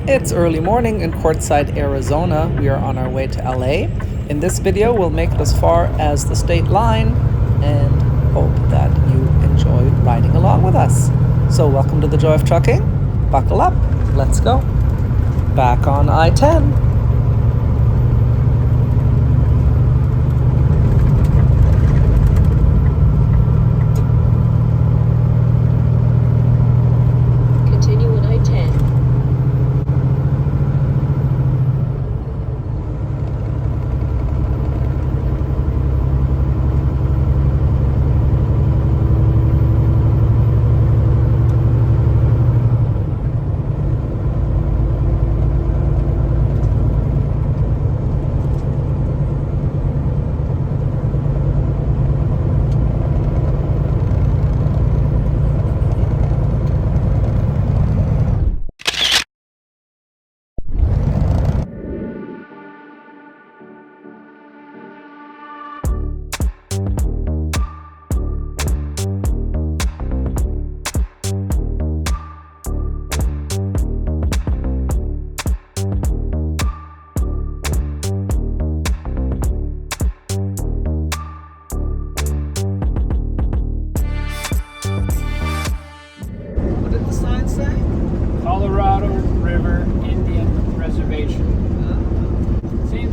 It's early morning in Quartzsite, Arizona. We are on our way to LA. In this video, we'll make it as far as the state line and hope that you enjoy riding along with us. So welcome to the Joy of Trucking. Buckle up. Let's go. Back on I-10.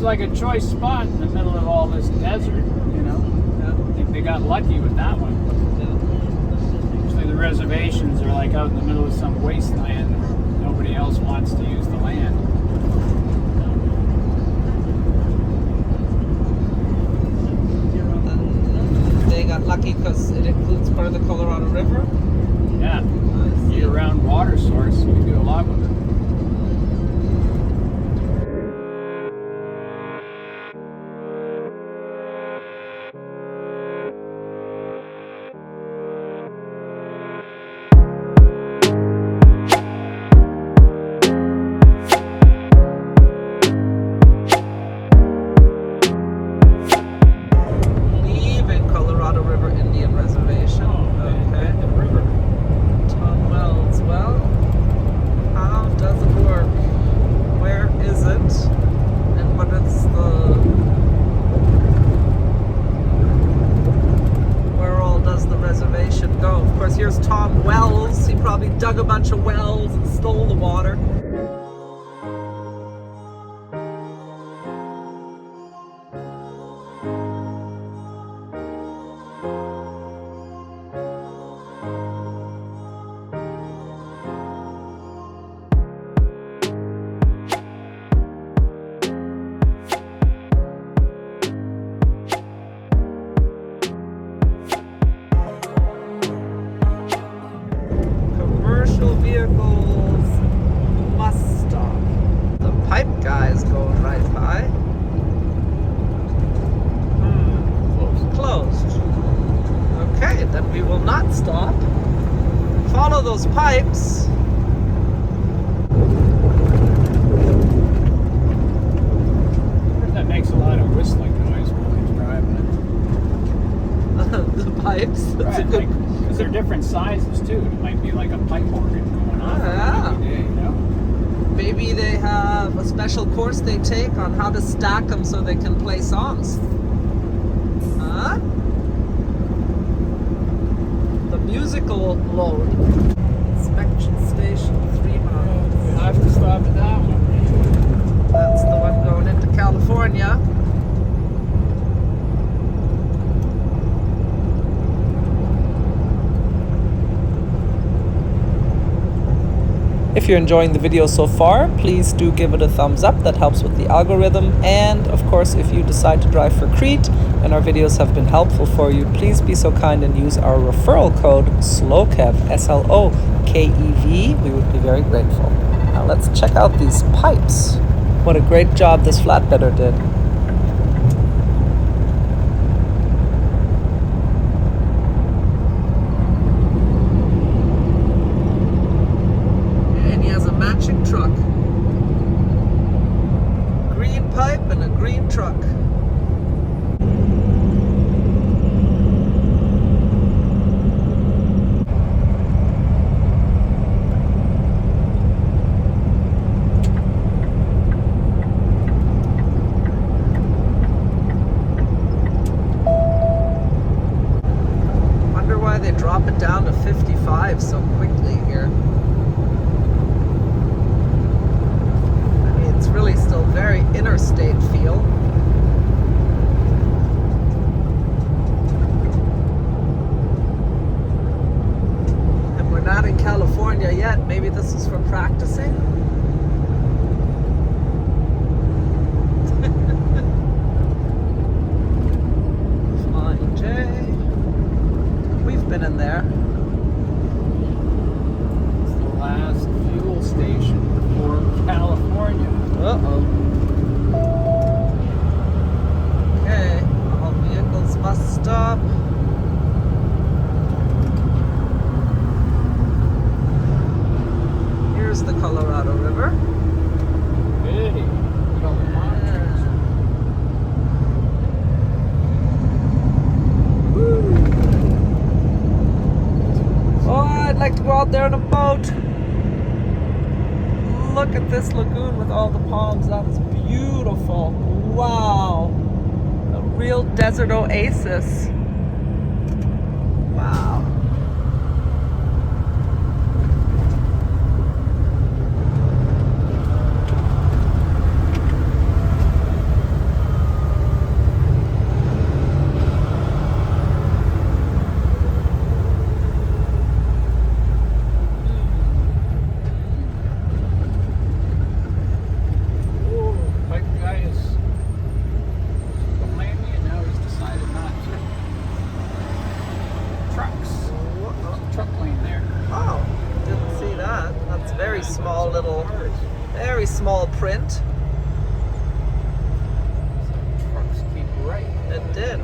Like a choice spot in the middle of all this desert, you know. I think they got lucky with that one. Usually the reservations are like out in the middle of some wasteland. Nobody else wants to use the land. They got lucky because it includes part of the Colorado River? Yeah. Year-round water source. You can do a lot with it. Dug a bunch of wells and stole the water. Vehicles must stop. The pipe guy is going right by. Closed. Okay, then we will not stop. Follow those pipes. That makes a lot of whistling noise while he's driving it. The pipes? That's right, a good... because they're different sizes too. It might be like a pipe organ going on. Yeah. Day, you know? Maybe they have a special course they take on how to stack them so they can play songs. Huh? The musical load. Inspection station, 3 miles. We'll have to stop at that one. That's the one going into California. If you're enjoying the video so far, please do give it a thumbs up. That helps with the algorithm. And of course, if you decide to drive for Crete and our videos have been helpful for you, please be so kind and use our referral code SLOKEV, SLOKEV. We would be very grateful. Now let's check out these pipes. What a great job this flatbedder did. Truck. Green pipe and a green truck. there in a boat. Look at this lagoon with all the palms. That is beautiful. Wow. A real desert oasis. Wow. Very small print. Trucks keep right. It did.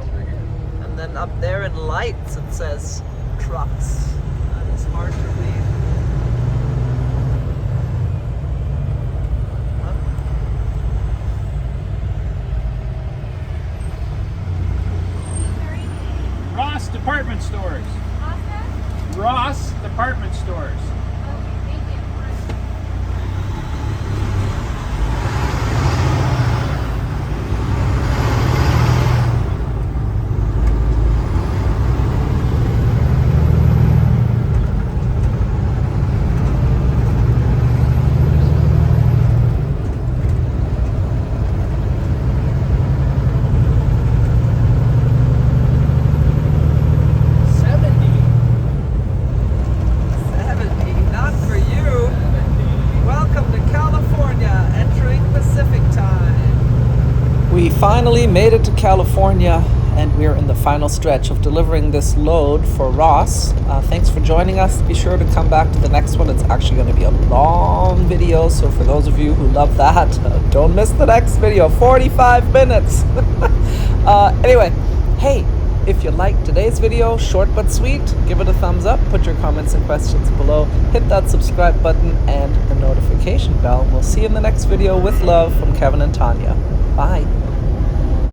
And then up there in lights it says trucks. That is hard to read. Ross Department Stores. Ross Department Stores. We finally made it to California, and we're in the final stretch of delivering this load for Ross. Thanks for joining us. Be sure to come back to the next one. It's actually going to be a long video, so for those of you who love that, don't miss the next video. 45 minutes. Anyway, hey, if you liked today's video, short but sweet, give it a thumbs up, put your comments and questions below, hit that subscribe button and the notification bell. We'll see you in the next video with love from Kevin and Tanya. Bye.